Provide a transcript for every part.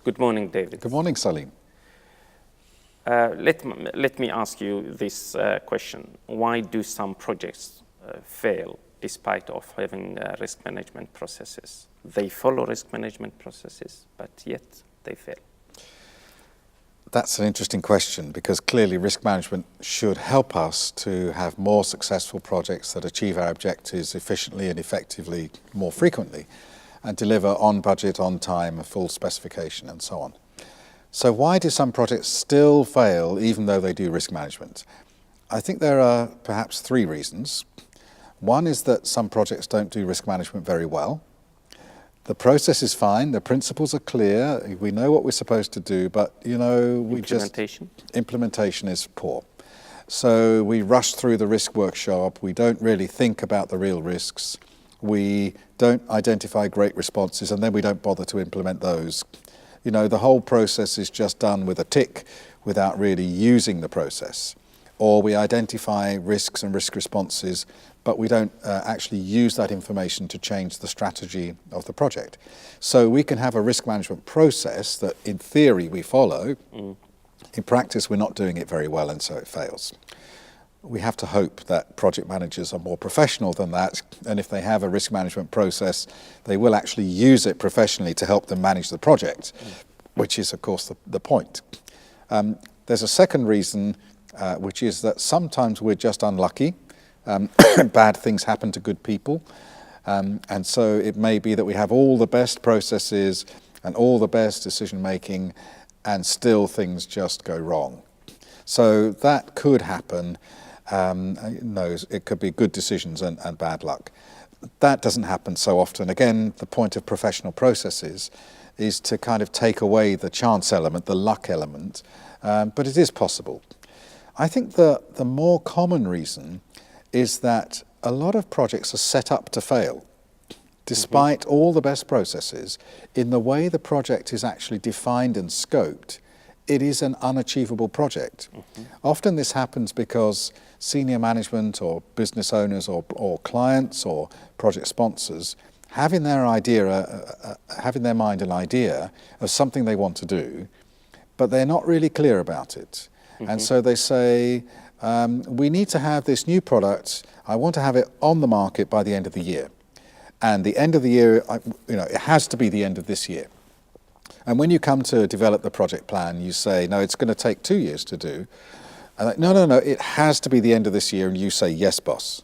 Good morning, David. Good morning, Salim. Let me ask you this question. Why do some projects fail despite of having risk management processes? They follow risk management processes, but yet they fail. That's an interesting question, because clearly risk management should help us to have more successful projects that achieve our objectives efficiently and effectively more frequently and deliver on budget, on time, a full specification and so on. So why do some projects still fail even though they do risk management? I think there are perhaps three reasons. One is that some projects don't do risk management very well. The process is fine, the principles are clear, we know what we're supposed to do, but implementation is poor. So we rush through the risk workshop, we don't really think about the real risks, we don't identify great responses, and then we don't bother to implement those. The whole process is just done with a tick without really using the process. Or we identify risks and risk responses, but we don't actually use that information to change the strategy of the project. So we can have a risk management process that in theory we follow. In practice we're not doing it very well, and so it fails. We have to hope that project managers are more professional than that, and if they have a risk management process, they will actually use it professionally to help them manage the project, which is of course the point. There's a second reason, which is that sometimes we're just unlucky. Bad things happen to good people, and so it may be that we have all the best processes and all the best decision making, and still things just go wrong. So that could happen. It could be good decisions and bad luck. That doesn't happen so often. Again, the point of professional processes is to kind of take away the chance element, the luck element, but it is possible. I think the more common reason is that a lot of projects are set up to fail. Despite all the best processes, in the way the project is actually defined and scoped, it is an unachievable project. Often this happens because senior management or business owners or clients or project sponsors have in their mind an idea of something they want to do, but they're not really clear about it. And so they say, we need to have this new product. I want to have it on the market by the end of the year. And the end of the year, it has to be the end of this year. And when you come to develop the project plan, you say, no, it's going to take 2 years to do. And like, no, it has to be the end of this year. And you say, yes, boss.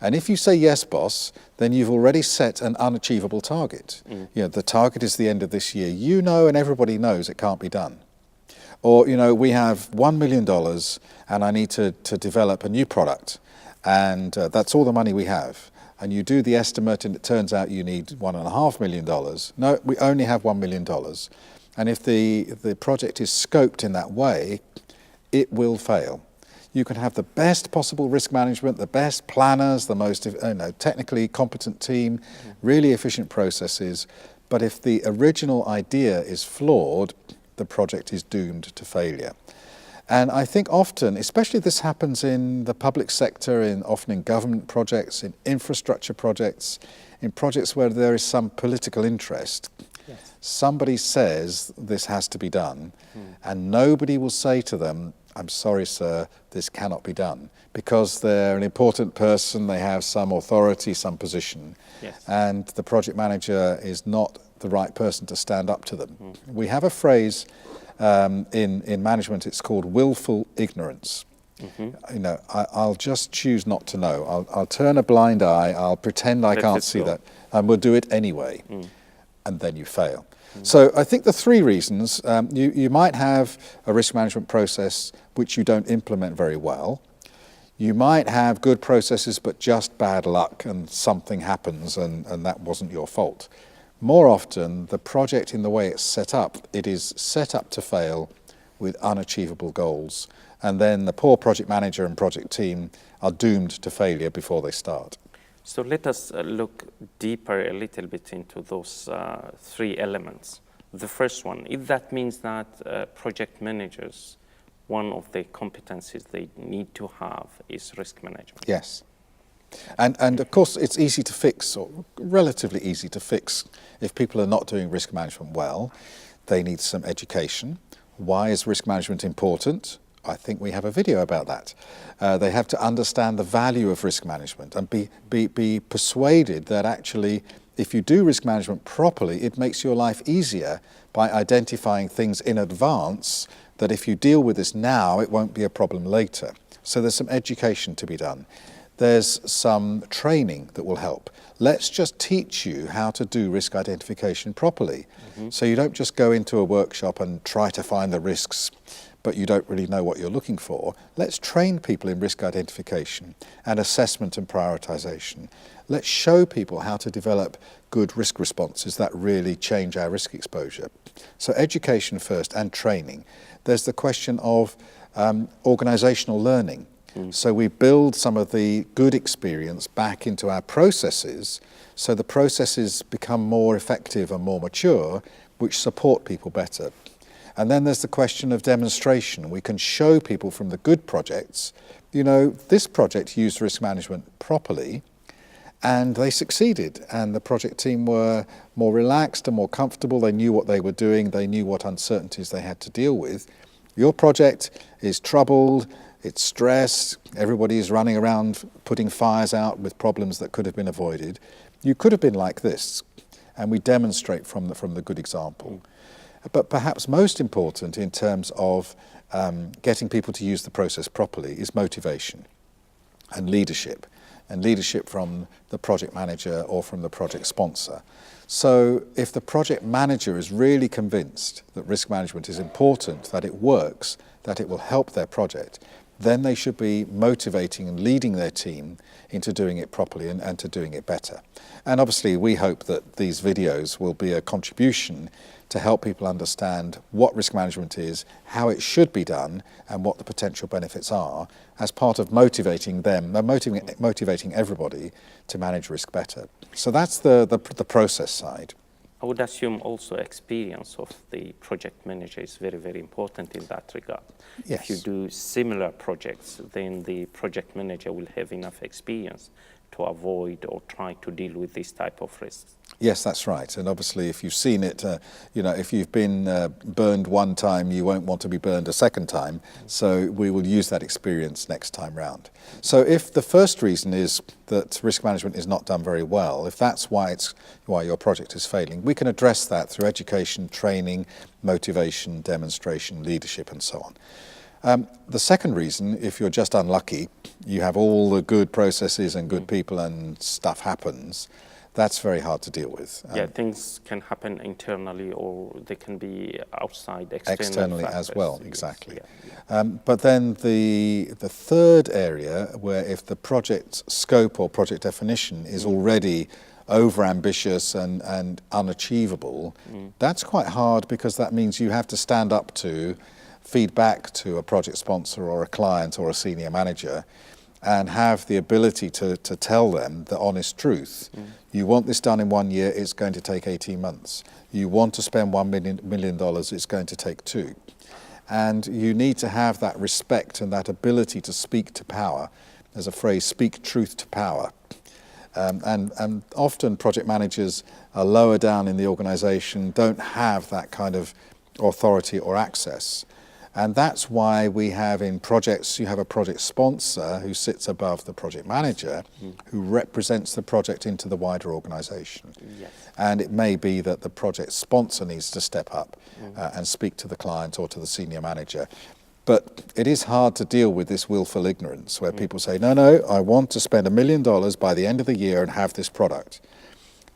And if you say yes, boss, then you've already set an unachievable target. The target is the end of this year. And everybody knows it can't be done. Or, we have $1 million and I need to develop a new product, and that's all the money we have. And you do the estimate and it turns out you need $1.5 million. No, we only have $1 million. And if the project is scoped in that way, it will fail. You can have the best possible risk management, the best planners, the most technically competent team, really efficient processes, but if the original idea is flawed, the project is doomed to failure. And I think often, especially this happens in the public sector, often in government projects, in infrastructure projects, in projects where there is some political interest. Yes. Somebody says this has to be done, and nobody will say to them, I'm sorry, sir, this cannot be done, because they're an important person, they have some authority, some position, and the project manager is not the right person to stand up to them. We have a phrase in management, it's called willful ignorance. I'll just choose not to know. I'll turn a blind eye, I'll pretend I can't see that, and we'll do it anyway, and then you fail. So I think the three reasons, you might have a risk management process which you don't implement very well. You might have good processes but just bad luck and something happens and that wasn't your fault. More often, the project in the way it's set up, it is set up to fail with unachievable goals. And then the poor project manager and project team are doomed to failure before they start. So let us look deeper a little bit into those three elements. The first one, if that means that project managers, one of the competencies they need to have is risk management. Yes. And of course, it's easy to fix, or relatively easy to fix, if people are not doing risk management well. They need some education. Why is risk management important? I think we have a video about that. They have to understand the value of risk management and be persuaded that actually if you do risk management properly, it makes your life easier by identifying things in advance that if you deal with this now, it won't be a problem later. So there's some education to be done. There's some training that will help. Let's just teach you how to do risk identification properly. So you don't just go into a workshop and try to find the risks, but you don't really know what you're looking for. Let's train people in risk identification and assessment and prioritization. Let's show people how to develop good risk responses that really change our risk exposure. So education first and training. There's the question of organizational learning. So we build some of the good experience back into our processes so the processes become more effective and more mature, which support people better. And then there's the question of demonstration. We can show people from the good projects, you know, this project used risk management properly and they succeeded, and the project team were more relaxed and more comfortable. They knew what they were doing. They knew what uncertainties they had to deal with. Your project is troubled, it's stressed, everybody is running around putting fires out with problems that could have been avoided. You could have been like this, and we demonstrate from the good example. But perhaps most important in terms of getting people to use the process properly is motivation and leadership from the project manager or from the project sponsor. So if the project manager is really convinced that risk management is important, that it works, that it will help their project, then they should be motivating and leading their team into doing it properly and to doing it better. And obviously we hope that these videos will be a contribution to help people understand what risk management is, how it should be done, and what the potential benefits are as part of motivating them, motivating everybody to manage risk better. So that's the process side. I would assume also experience of the project manager is very, very important in that regard. Yes. If you do similar projects, then the project manager will have enough experience to avoid or try to deal with this type of risks. Yes, that's right. And obviously, if you've seen it, you know, if you've been burned one time, you won't want to be burned a second time. So we will use that experience next time round. So if the first reason is that risk management is not done very well, if that's why your project is failing, we can address that through education, training, motivation, demonstration, leadership, and so on. The second reason, if you're just unlucky, you have all the good processes and good people and stuff happens, that's very hard to deal with. Things can happen internally or they can be outside, externally as well, exactly. Yeah. But then the third area where if the project scope or project definition is already over-ambitious and unachievable, that's quite hard because that means you have to stand up to feedback to a project sponsor or a client or a senior manager and have the ability to tell them the honest truth. You want this done in 1 year, it's going to take 18 months. You want to spend $1 million, it's going to take 2. And you need to have that respect and that ability to speak to power. There's a phrase, speak truth to power. And often project managers are lower down in the organization, don't have that kind of authority or access. And that's why we have in projects, you have a project sponsor who sits above the project manager, who represents the project into the wider organization. Yes. And it may be that the project sponsor needs to step up and speak to the client or to the senior manager. But it is hard to deal with this willful ignorance where people say, no, I want to spend $1 million by the end of the year and have this product.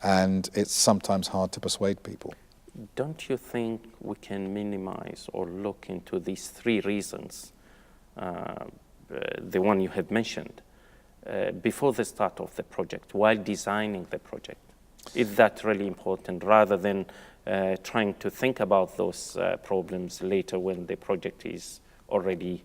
And it's sometimes hard to persuade people. Don't you think we can minimize or look into these 3 reasons, the one you have mentioned, before the start of the project, while designing the project? Is that really important rather than trying to think about those problems later when the project is already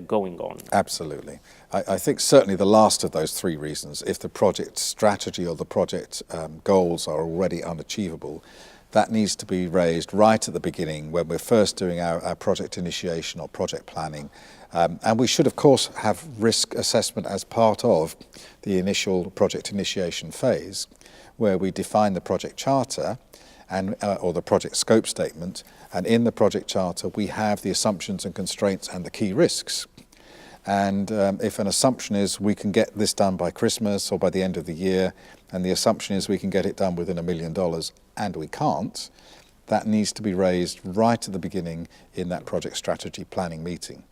going on? Absolutely. I think certainly the last of those 3 reasons, if the project strategy or the project goals are already unachievable, that needs to be raised right at the beginning when we're first doing our project initiation or project planning. And we should, of course, have risk assessment as part of the initial project initiation phase, where we define the project charter and or the project scope statement. And in the project charter, we have the assumptions and constraints and the key risks. And if an assumption is we can get this done by Christmas or by the end of the year, and the assumption is we can get it done within $1 million, and we can't, that needs to be raised right at the beginning in that project strategy planning meeting.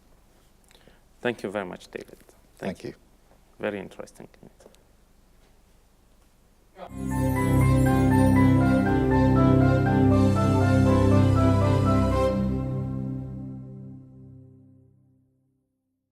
Thank you very much, David. Thank you. Very interesting.